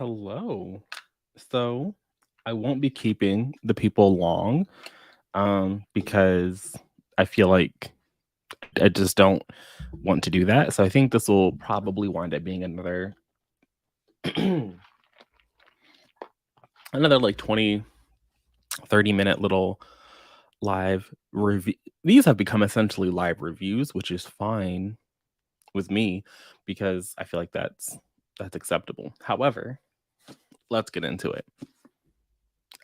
Hello. So I won't be keeping the people long because I feel like I just don't want to do that. So I think this will probably wind up being another another like 20-30 minute little live review. These have become essentially live reviews, which is fine with me because I feel like that's acceptable. However, let's get into it.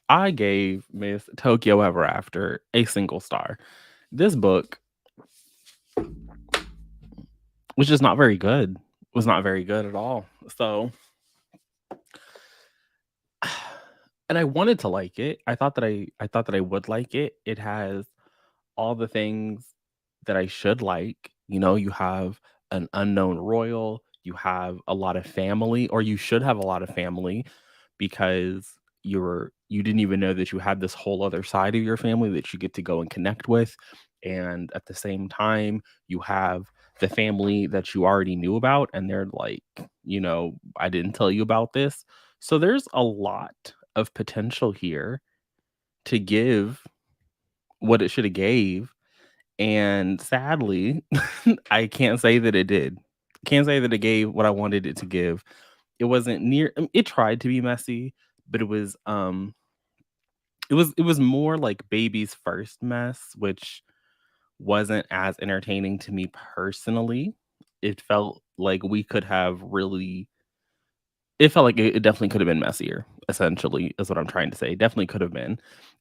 I gave Miss Tokyo Ever After a single star. This book was just not very good. Was not very good at all. So, and I wanted to like it. I thought that I would like it. It has all the things that I should like. You have an unknown royal, you have a lot of family, or you should have a lot of family because you didn't even know that you had this whole other side of your family that you get to go and connect with. And at the same time, you have the family that you already knew about, and they're like, I didn't tell you about this. So there's a lot of potential here to give what it should have gave, and sadly, I can't say that it did. Can't say that it gave what I wanted it to give. It wasn't near it tried to be messy, but it was more like baby's first mess, which wasn't as entertaining to me personally. It felt like we could have really it felt like it definitely could have been messier, essentially, is what I'm trying to say. Definitely could have been.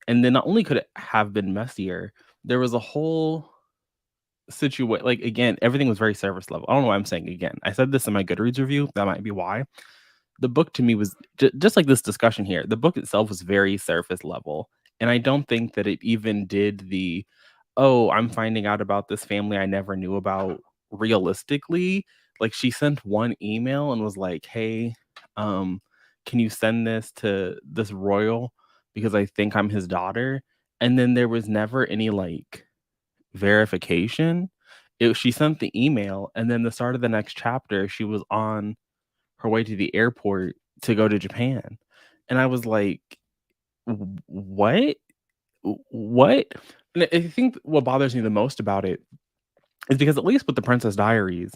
And then not only could it have been messier, there was a whole situation, like, again, everything was very surface level. I don't know why I'm saying again. I said this in my Goodreads review. That might be why. The book to me was just like this discussion here. The book itself was very surface level. And I don't think that it even did oh, I'm finding out about this family I never knew about realistically. Like, she sent one email and was like, hey, um, can you send this to this royal because I think I'm his daughter? And then there was never any like verification. She sent the email, and then the start of the next chapter, she was on her way to the airport to go to Japan. And I was like, What? What?" And I think what bothers me the most about it is because, at least with the Princess Diaries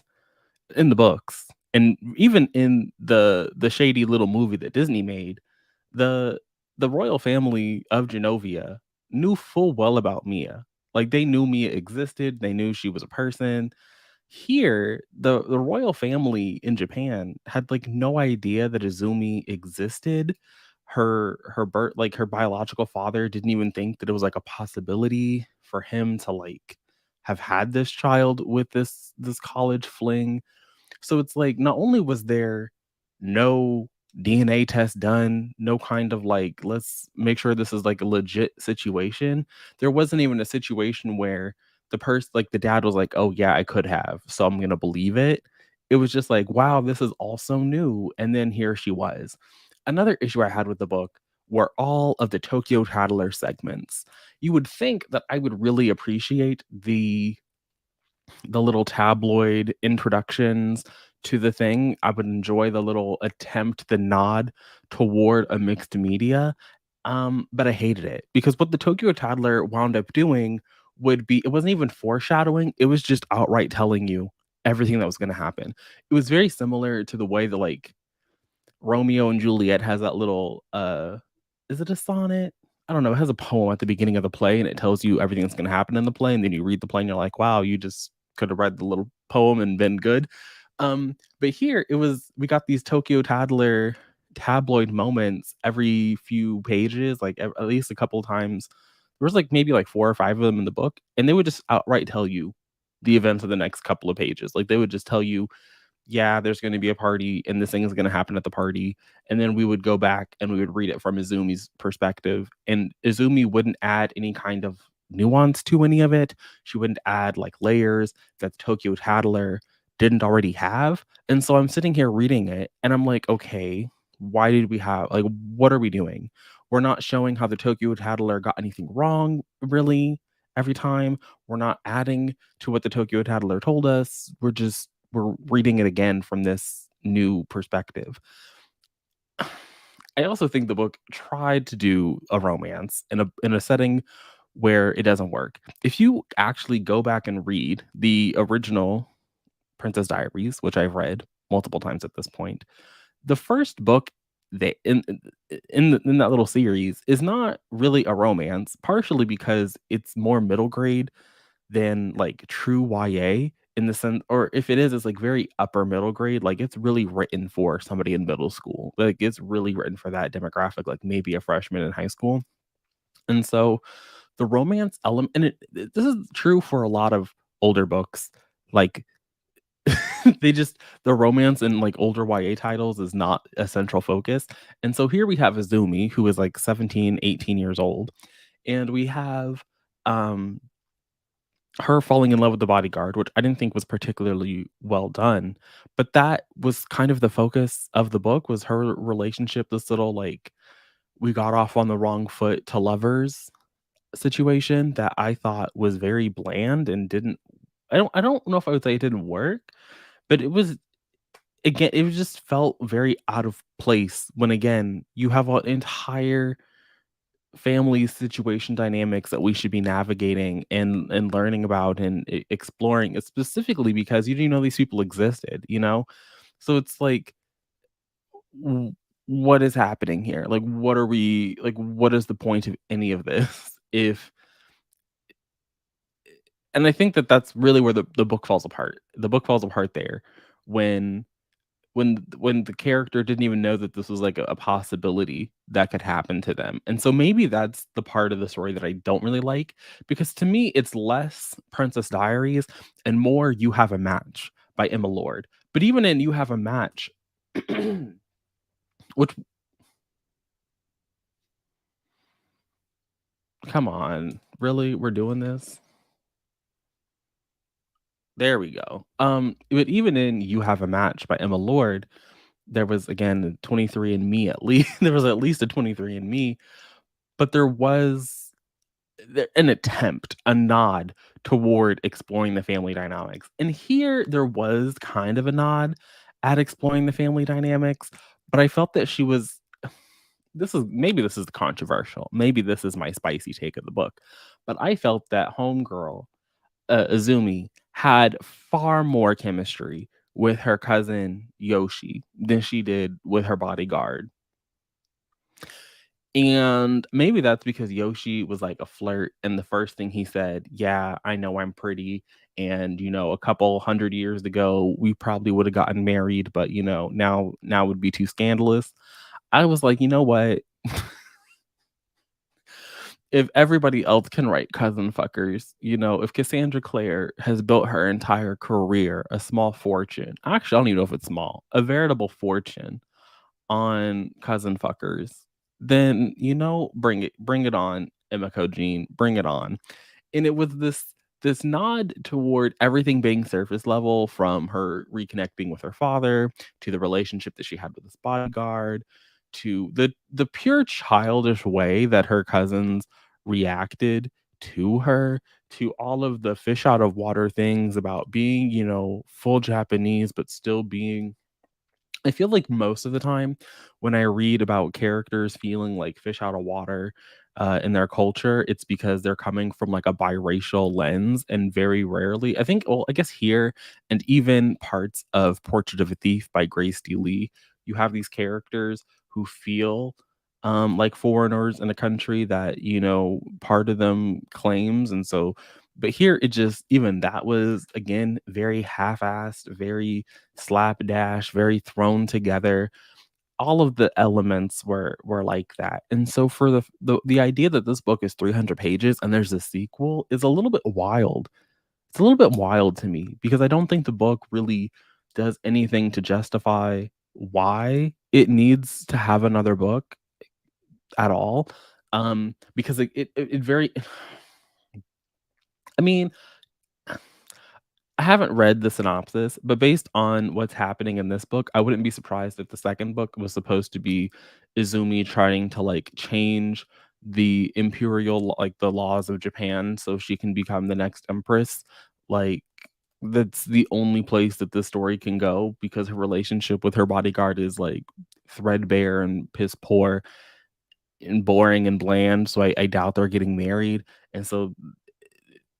in the books, and even in the shady little movie that Disney made, the the royal family of Genovia knew full well about Mia. Like, they knew Mia existed, they knew she was a person. Here, the royal family in Japan had, like, no idea that Izumi existed. Her birth like, her biological father didn't even think that it was, like, a possibility for him to, like, have had this child with this college fling. So it's like, not only was there no DNA test done, no kind of like, let's make sure this is like a legit situation. There wasn't even a situation where like the dad was like, oh yeah, I could have, so I'm gonna believe it. It was just like, wow, this is all so new. And then here she was. Another issue I had with the book were all of the Tokyo Toddler segments. You would think that I would really appreciate the little tabloid introductions to the thing. I would enjoy the little attempt, the nod toward a mixed media. But I hated it because what the Tokyo Toddler wound up doing it wasn't even foreshadowing, it was just outright telling you everything that was going to happen. It was very similar to the way that, like, Romeo and Juliet has that little is it a sonnet? I don't know. It has a poem at the beginning of the play, and it tells you everything that's gonna happen in the play, and then you read the play and you're like, wow, you just could have read the little poem and been good. But here we got these Tokyo Toddler tabloid moments every few pages, like at least a couple times. There was like maybe like four or five of them in the book, and they would just outright tell you the events of the next couple of pages. Like, they would just tell you, yeah, there's going to be a party and this thing is going to happen at the party. And then we would go back and we would read it from Izumi's perspective. And Izumi wouldn't add any kind of nuance to any of it. She wouldn't add like layers that Tokyo Tattler didn't already have. And so I'm sitting here reading it and I'm like, okay, why did we have, like, what are we doing? We're not showing how the Tokyo Tattler got anything wrong, really, every time. We're not adding to what the Tokyo Tattler told us. We're reading it again from this new perspective. I also think the book tried to do a romance in a setting where it doesn't work. If you actually go back and read the original Princess Diaries, which I've read multiple times at this point, the first book that in that little series is not really a romance, partially because it's more middle grade than like true YA in the sense, or if it is, it's like very upper middle grade. Like it's really written for somebody in middle school. Like it's really written for that demographic, like maybe a freshman in high school. And so the romance element, and this is true for a lot of older books. Like the romance in like older YA titles is not a central focus. And so here we have Azumi, who is like 17, 18 years old, and we have um her falling in love with the bodyguard, which I didn't think was particularly well done, but that was kind of the focus of the book, was her relationship, this little, like, we got off on the wrong foot to lovers situation that I thought was very bland and didn't I don't know if I would say it didn't work, but it was, again, it just felt very out of place when, again, you have an entire family situation dynamics that we should be navigating and learning about and exploring, specifically because you didn't know these people existed, you know? So it's like, what is happening here? Like, what are we, like, what is the point of any of this? If, and I think that that's really where the book falls apart. The book falls apart there when when the character didn't even know that this was like a possibility that could happen to them. And so maybe that's the part of the story that I don't really like, because to me it's less Princess Diaries and more You Have a Match by Emma Lord. But even in You Have a Match, which, come on, really, we're doing this? There we go. But even in You Have a Match by Emma Lord, there was, again, 23 and Me, at least there was at least a 23 and Me, but there was an attempt, a nod toward exploring the family dynamics. And here there was kind of a nod at exploring the family dynamics, but I felt that she was, this is controversial. Maybe this is my spicy take of the book, but I felt that homegirl, Azumi, had far more chemistry with her cousin Yoshi than she did with her bodyguard. And maybe that's because Yoshi was like a flirt, and the first thing he said, "Yeah, I know I'm pretty, and, a couple 100 years ago, we probably would have gotten married, but, now would be too scandalous." I was like, "You know what? If everybody else can write cousin fuckers, if Cassandra Clare has built her entire career, a small fortune, actually, I don't even know if it's small, a veritable fortune on cousin fuckers, then, bring it on, Emiko Jean, bring it on." And it was this nod toward everything being surface level, from her reconnecting with her father, to the relationship that she had with this bodyguard, to the pure childish way that her cousins reacted to her, to all of the fish out of water things about being, full Japanese, but still being, I feel like most of the time when I read about characters feeling like fish out of water in their culture, it's because they're coming from like a biracial lens. And very rarely, I think, well, I guess here and even parts of Portrait of a Thief by Grace D. Lee, you have these characters who feel like foreigners in a country that, part of them claims. And so, but here it just, even that was, again, very half-assed, very slapdash, very thrown together. All of the elements were like that. And so for the idea that this book is 300 pages and there's a sequel is a little bit wild. It's a little bit wild to me, because I don't think the book really does anything to justify why it needs to have another book at all. Because it very I mean, I haven't read the synopsis, but based on what's happening in this book, I wouldn't be surprised if the second book was supposed to be Izumi trying to like change the like the laws of Japan so she can become the next empress. Like, that's the only place that this story can go, because her relationship with her bodyguard is like threadbare and piss poor and boring and bland. So I doubt they're getting married. And so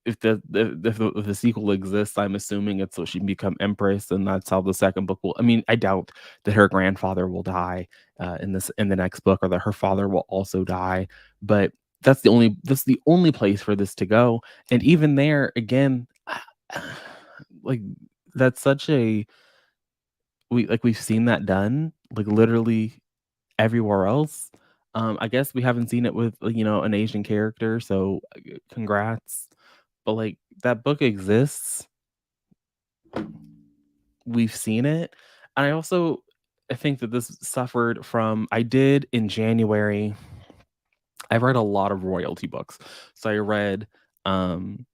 if the sequel exists, I'm assuming it's so she can become empress, and that's how the second book will. I mean, I doubt that her grandfather will die in the next book, or that her father will also die. But that's the only place for this to go. And even there, again, like that's such a we've seen that done like literally everywhere else. I guess we haven't seen it with an Asian character, so congrats. But like that book exists, we've seen it. And I think that this suffered from I did in January, I read a lot of royalty books. So um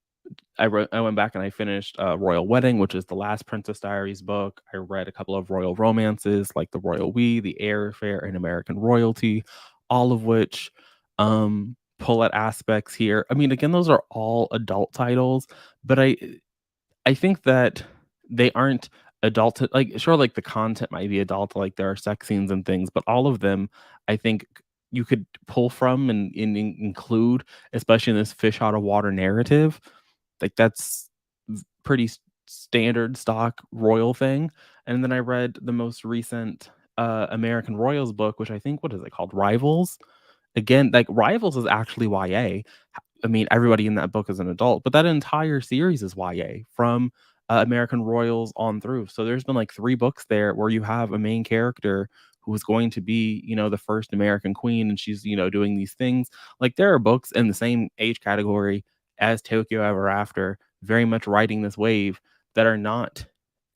I went back and I finished Royal Wedding, which is the last Princess Diaries book. I read a couple of royal romances like The Royal We, The Heir Affair, and American Royalty, all of which pull at aspects here. I mean, again, those are all adult titles, but I think that they aren't adult like, sure, like, the content might be adult, like, there are sex scenes and things, but all of them, I think you could pull from and include, especially in this fish out of water narrative. Like, that's pretty standard stock royal thing. And then I read the most recent, American Royals book, which I think what is it called? Rivals? Again, like, Rivals is actually YA. I mean, everybody in that book is an adult, but that entire series is YA from American Royals on through. So there's been like 3 books there where you have a main character who is going to be, the first American queen, and she's, doing these things. Like there are books in the same age category as Tokyo Ever After, very much riding this wave that are not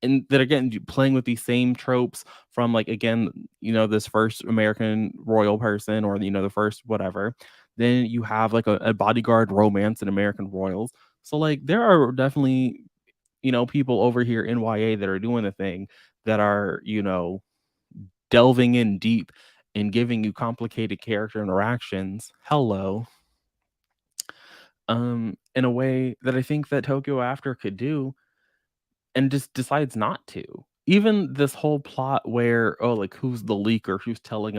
and that again playing with these same tropes from like again, this first American royal person or the first whatever. Then you have like a bodyguard romance in American Royals. So like there are definitely, people over here in YA that are doing the thing that are, delving in deep and giving you complicated character interactions. Hello. In a way that I think that Tokyo After could do and just decides not to. Even this whole plot where, oh, like who's the leaker, who's telling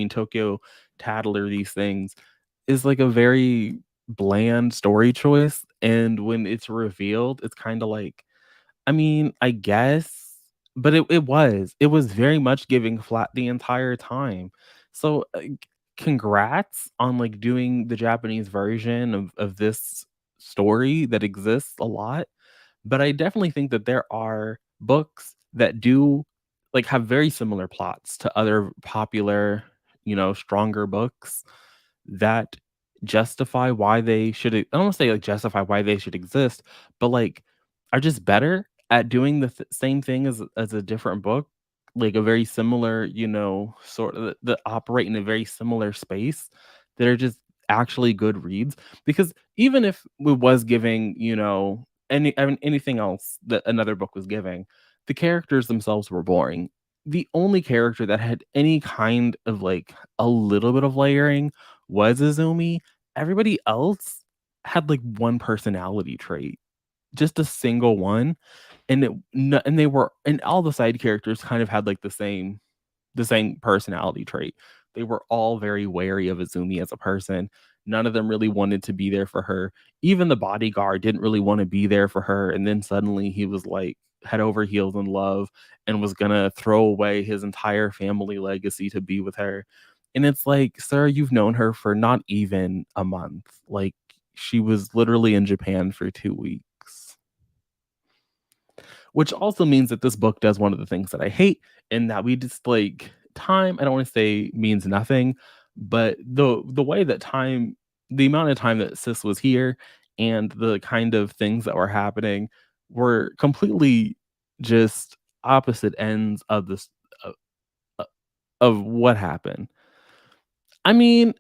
Tokyo Tattler these things is like a very bland story choice. And when it's revealed, it's kind of like, I mean, I guess, but it was very much giving flat the entire time. So congrats on like doing the Japanese version of this story that exists a lot, but I definitely think that there are books that do like have very similar plots to other popular, stronger books that justify why they should I don't want to say like justify why they should exist, but like are just better at doing the same thing as a different book, like a very similar, sort of that operate in a very similar space that are just actually good reads. Because even if we was giving, anything else that another book was giving, the characters themselves were boring. The only character that had any kind of like a little bit of layering was Izumi. Everybody else had like one personality trait, just a single one, and all the side characters kind of had like the same personality trait. They were all very wary of Izumi as a person. None of them really wanted to be there for her. Even the bodyguard didn't really want to be there for her. And then suddenly he was like head over heels in love and was gonna throw away his entire family legacy to be with her. And it's like, sir, you've known her for not even a month. Like she was literally in Japan for 2 weeks. Which also means that this book does one of the things that I hate, in that we just like time, I don't want to say means nothing, but the way that the amount of time that Sis was here and the kind of things that were happening were completely just opposite ends of this of, of what happened. I mean,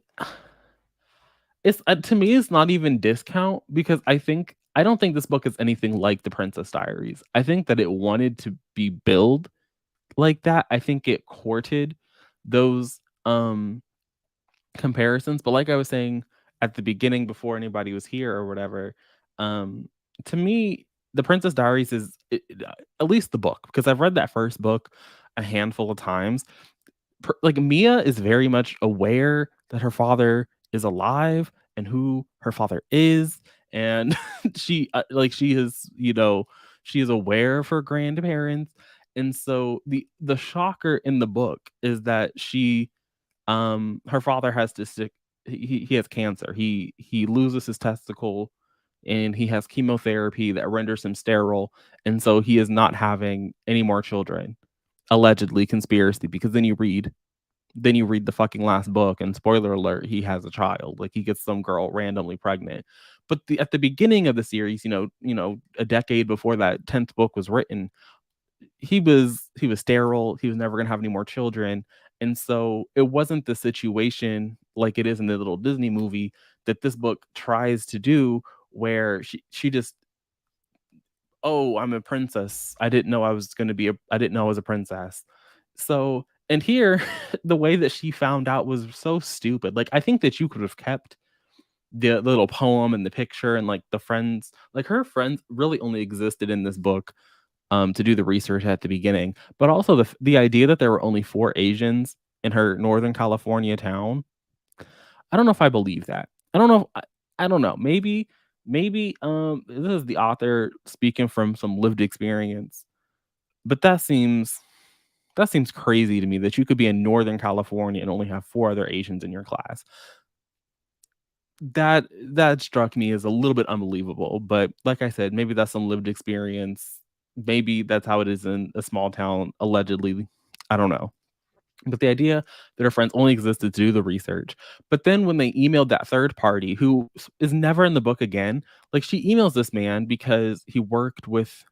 it's to me, it's not even discount because I don't think this book is anything like The Princess Diaries. I think that it wanted to be billed like that. I think it courted those comparisons, but like I was saying at the beginning before anybody was here or whatever, um to me The Princess Diaries at least the book, because I've read that first book a handful of times. like Mia is very much aware that her father is alive and who her father is, and she is, she is aware of her grandparents, and so the shocker in the book is that her father has to stick he has cancer. He loses his testicle and he has chemotherapy that renders him sterile, and so he is not having any more children. Allegedly conspiracy, because then you read the fucking last book and spoiler alert, he has a child. Like he gets some girl randomly pregnant. But at the beginning of the series, a decade before that 10th book was written, he was sterile. He was never gonna have any more children. And so it wasn't the situation like it is in the little Disney movie that this book tries to do, where she just, oh, I'm a princess. I didn't know I was a princess. So, and here, the way that she found out was so stupid. Like, I think that you could have kept the little poem and the picture and like the friends, like her friends really only existed in this book to do the research at the beginning. But also the idea that there were only 4 Asians in her Northern California town. I don't know if I believe that. I don't know. I don't know. Maybe this is the author speaking from some lived experience, but that seems crazy to me that you could be in Northern California and only have 4 other Asians in your class. That struck me as a little bit unbelievable, but like I said, maybe that's some lived experience. Maybe that's how it is in a small town, allegedly. I don't know. But the idea that her friends only existed to do the research. But then when they emailed that third party who is never in the book again, like she emails this man because he worked with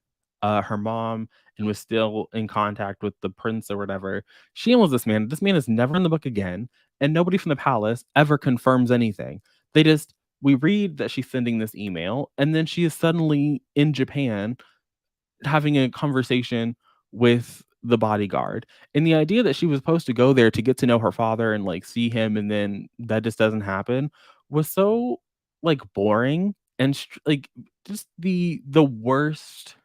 her mom and was still in contact with the prince or whatever. She emails this man. This man is never in the book again, and nobody from the palace ever confirms anything. They just we read that she's sending this email, and then she is suddenly in Japan having a conversation with the bodyguard. And the idea that she was supposed to go there to get to know her father and like see him and then that just doesn't happen was so like boring and like just the worst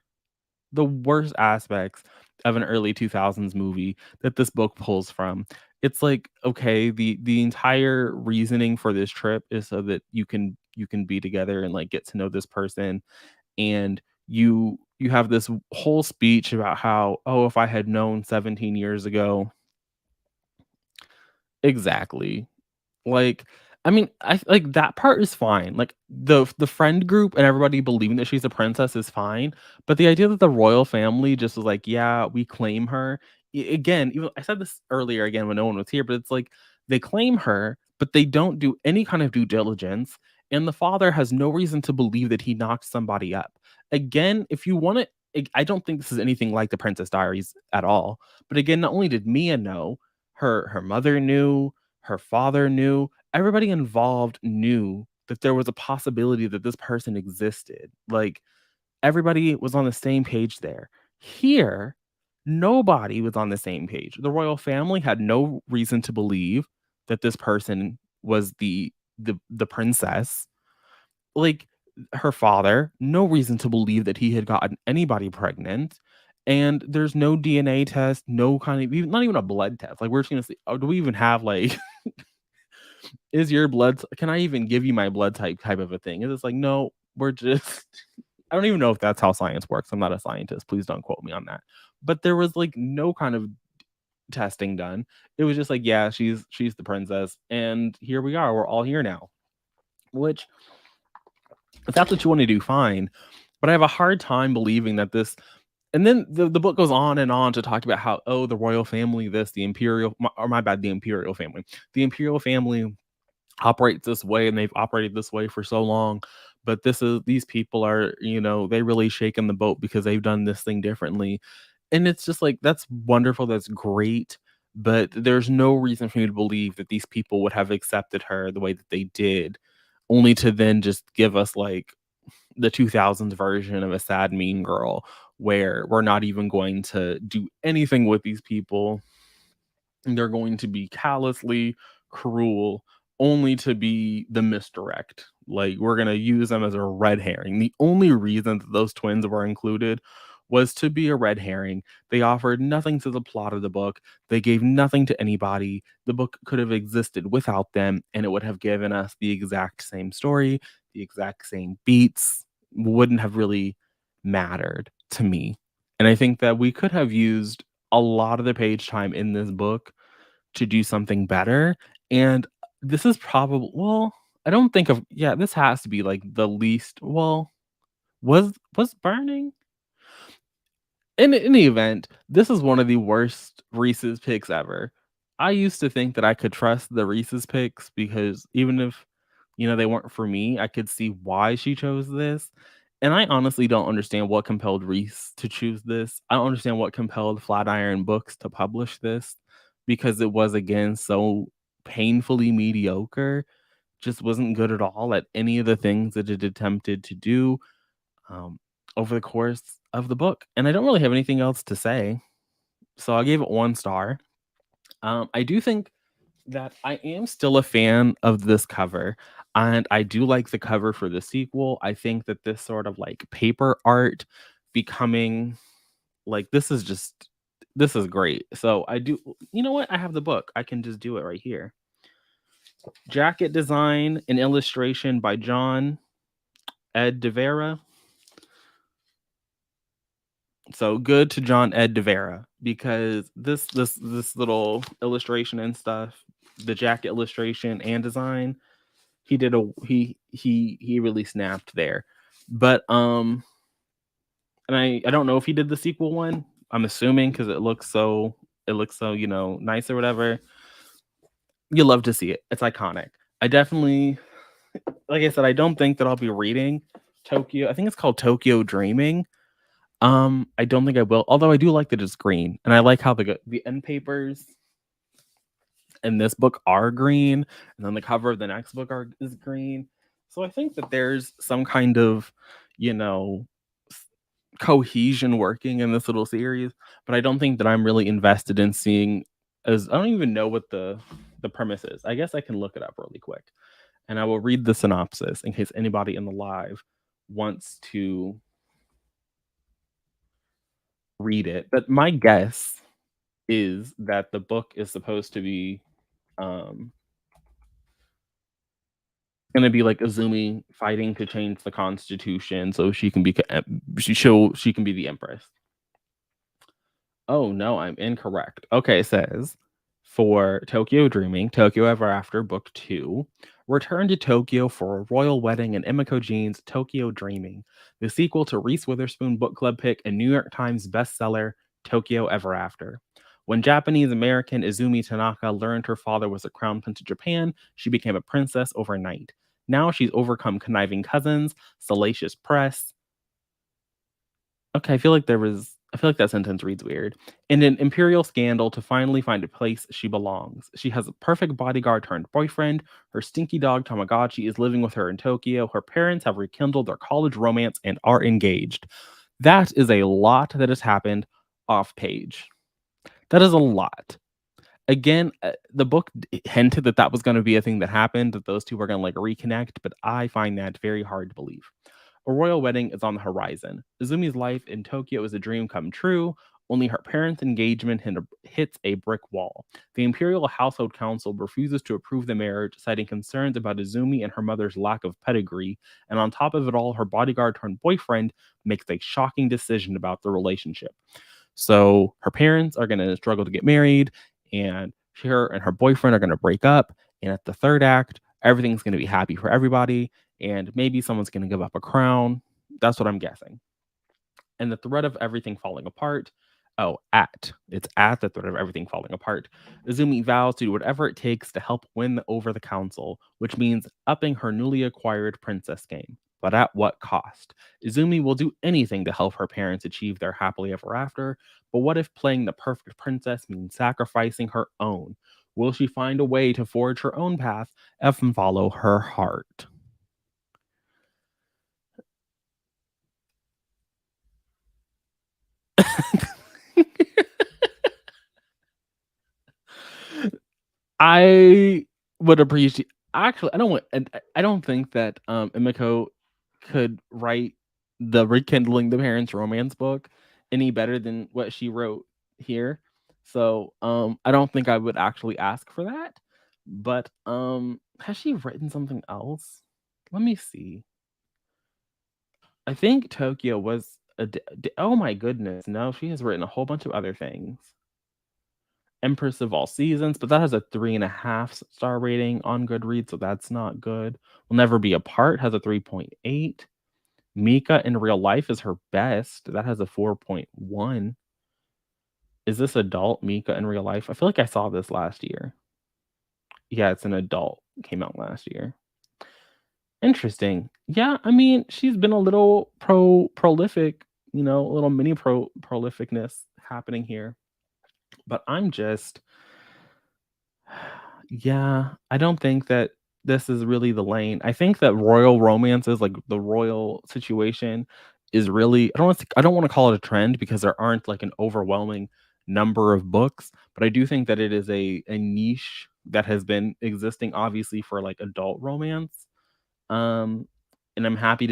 aspects of an early 2000s movie that this book pulls from. It's like, okay, the entire reasoning for this trip is so that you can be together and like get to know this person, and you have this whole speech about how, oh, if I had known 17 years ago. Exactly. Like, I mean, I like that part is fine. Like the friend group and everybody believing that she's a princess is fine, but the idea that the royal family just was like, "Yeah, we claim her." Again, even I said this earlier again when no one was here, but it's like they claim her, but they don't do any kind of due diligence, and the father has no reason to believe that he knocked somebody up. Again, if you want to, I don't think this is anything like the Princess Diaries at all. But again, not only did Mia know, her mother knew, her father knew, everybody involved knew that there was a possibility that this person existed. Like, everybody was on the same page there. Here, nobody was on the same page. The royal family had no reason to believe that this person was the princess. Like, her father, no reason to believe that he had gotten anybody pregnant. And there's no DNA test, no kind of not even a blood test. Like, we're just gonna see, oh, do we even have like is your blood can I even give you my blood type of a thing? And it's like, no, we're just I don't even know if that's how science works. I'm not a scientist. Please don't quote me on that. But there was like no kind of testing done. It was just like, yeah, she's the princess, and here we are. We're all here now. Which, if that's what you want to do, fine. But I have a hard time believing that this. And then the book goes on and on to talk about how, oh, the royal family, this, the imperial, or my bad, the imperial family. The imperial family operates this way and they've operated this way for so long, but these people are, they really shaken the boat because they've done this thing differently. And it's just like, that's wonderful, that's great, but there's no reason for me to believe that these people would have accepted her the way that they did, only to then just give us like the 2000s version of a sad mean girl where we're not even going to do anything with these people. They're going to be callously cruel, only to be the misdirect. Like, we're gonna use them as a red herring. The only reason that those twins were included was to be a red herring. They offered nothing to the plot of the book. They gave nothing to anybody. The book could have existed without them, and it would have given us the exact same story, the exact same beats. Wouldn't have really mattered to me. And I think that we could have used a lot of the page time in this book to do something better. And this is probably, well, I don't think of, yeah, this has to be like the least, well, was burning? In any event, this is one of the worst Reese's picks ever. I used to think that I could trust the Reese's picks because even if, they weren't for me, I could see why she chose this. And I honestly don't understand what compelled Reese to choose this. I don't understand what compelled Flatiron Books to publish this because it was again so painfully mediocre. Just wasn't good at all at any of the things that it attempted to do um, over the course of the book. And I don't really have anything else to say. So I gave it 1 star. I do think that I am still a fan of this cover. And I do like the cover for the sequel. I think that this sort of like paper art becoming like this is great. So I do, you know what? I have the book. I can just do it right here. Jacket design and illustration by John Ed DeVera. So good to John Ed DeVera because this little illustration and stuff, the jacket illustration and design, he really snapped there. But and I don't know if he did the sequel one. I'm assuming because it looks so nice or whatever. You love to see it. It's iconic. I definitely, like I said, I don't think that I'll be reading Tokyo. I think it's called Tokyo Dreaming. I don't think I will, although I do like that it's green, and I like how the end papers in this book are green, and then the cover of the next book is green. So I think that there's some kind of, you know, s- cohesion working in this little series, but I don't think that I'm really invested in seeing as I don't even know what the premise is. I guess I can look it up really quick, and I will read the synopsis in case anybody in the live wants to read it. But my guess is that the book is supposed to be um gonna be like Azumi fighting to change the constitution so she can be she can be the empress. Oh no, I'm incorrect. Okay, it says for Tokyo Dreaming, Tokyo Ever After Book 2, return to Tokyo for a royal wedding in Emiko Jean's Tokyo Dreaming, the sequel to Reese Witherspoon book club pick and New York Times bestseller Tokyo Ever After. When Japanese American Izumi Tanaka learned her father was a crown prince of Japan, she became a princess overnight. Now she's overcome conniving cousins, salacious press, okay, I feel like that sentence reads weird. In an imperial scandal to finally find a place she belongs. She has a perfect bodyguard turned boyfriend. Her stinky dog Tamagotchi is living with her in Tokyo. Her parents have rekindled their college romance and are engaged. That is a lot that has happened off page. That is a lot. Again, the book hinted that that was going to be a thing that happened, that those two were going to like reconnect, but I find that very hard to believe. A royal wedding is on the horizon. Izumi's life in Tokyo is a dream come true, only her parents' engagement hits a brick wall. The Imperial Household Council refuses to approve the marriage, citing concerns about Izumi and her mother's lack of pedigree, and on top of it all, her bodyguard turned boyfriend makes a shocking decision about the relationship. So her parents are going to struggle to get married, and her and her boyfriend are going to break up. And at the third act, everything's going to be happy for everybody, and maybe someone's going to give up a crown. That's what I'm guessing. And the threat of everything falling apart. Oh, it's at the threat of everything falling apart. Izumi vows to do whatever it takes to help win over the council, which means upping her newly acquired princess game. But at what cost? Izumi will do anything to help her parents achieve their happily ever after, but what if playing the perfect princess means sacrificing her own? Will she find a way to forge her own path and follow her heart? I would appreciate actually, I don't want I don't think that, Emiko could write the Rekindling the Parents romance book, any better than what she wrote here. So, I don't think I would actually ask for that. But, has she written something else? Let me see. I think Tokyo was a oh my goodness, no, she has written a whole bunch of other things. Empress of All Seasons, but that has a 3.5 star rating on Goodreads, so that's not good. Will Never Be Apart has a 3.8. Mika in Real Life is her best. That has a 4.1. Is this adult Mika in Real Life? I feel like I saw this last year. Yeah, it's an adult. Came out last year. Interesting. Yeah, I mean, she's been a little prolific, a little mini prolificness happening here. But I'm just yeah, I don't think that this is really the lane. I think that royal romances, like the royal situation, is really I don't want to call it a trend because there aren't like an overwhelming number of books, but I do think that it is a niche that has been existing obviously for like adult romance. Um and I'm happy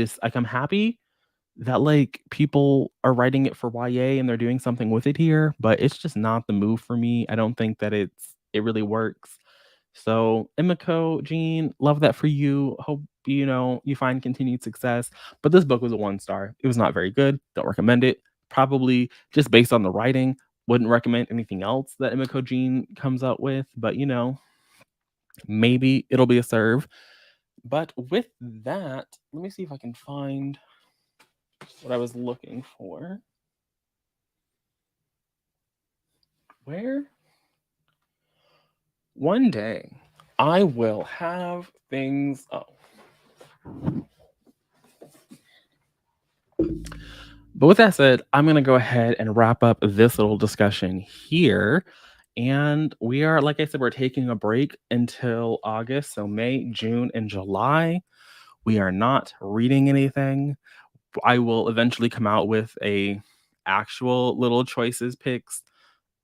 that like people are writing it for YA and they're doing something with it here, but it's just not the move for me. I don't think that it really works. So, Emiko, Jean, love that for you. Hope you find continued success. But this book was a 1 star. It was not very good. Don't recommend it. Probably just based on the writing. Wouldn't recommend anything else that Emiko Jean comes out with. But maybe it'll be a serve. But with that, let me see if I can find what I was looking for. Where? One day I will have things. Oh. But with that said, I'm going to go ahead and wrap up this little discussion here. And we are, like I said, we're taking a break until August. So May, June, and July. We are not reading anything. I will eventually come out with a actual little choices picks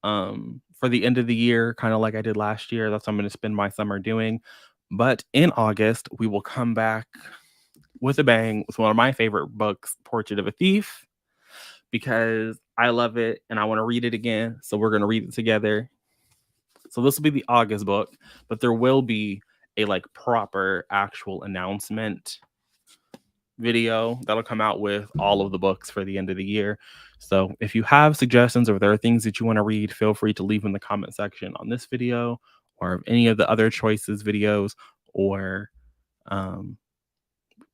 for the end of the year, kind of like I did last year. That's what I'm going to spend my summer doing. But in August, we will come back with a bang with one of my favorite books, Portrait of a Thief, because I love it and I want to read it again. So we're going to read it together. So this will be the August book, but there will be a like proper actual announcement video that'll come out with all of the books for the end of the year. So if you have suggestions or if there are things that you want to read, feel free to leave in the comment section on this video or any of the other choices videos or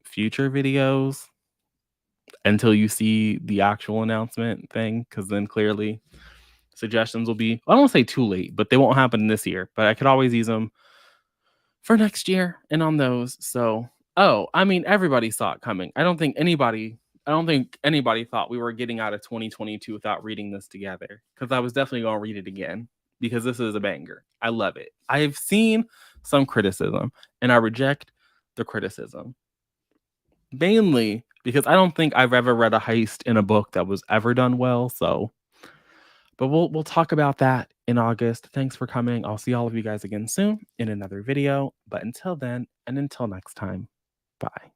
future videos until you see the actual announcement thing, because then clearly suggestions will be, I don't want to say too late, but they won't happen this year. But I could always use them for next year and on those. So, I mean, everybody saw it coming. I don't think anybody thought we were getting out of 2022 without reading this together, because I was definitely going to read it again because this is a banger. I love it. I've seen some criticism and I reject the criticism. Mainly because I don't think I've ever read a heist in a book that was ever done well. So, but we'll talk about that in August. Thanks for coming. I'll see all of you guys again soon in another video. But until then, and until next time, bye.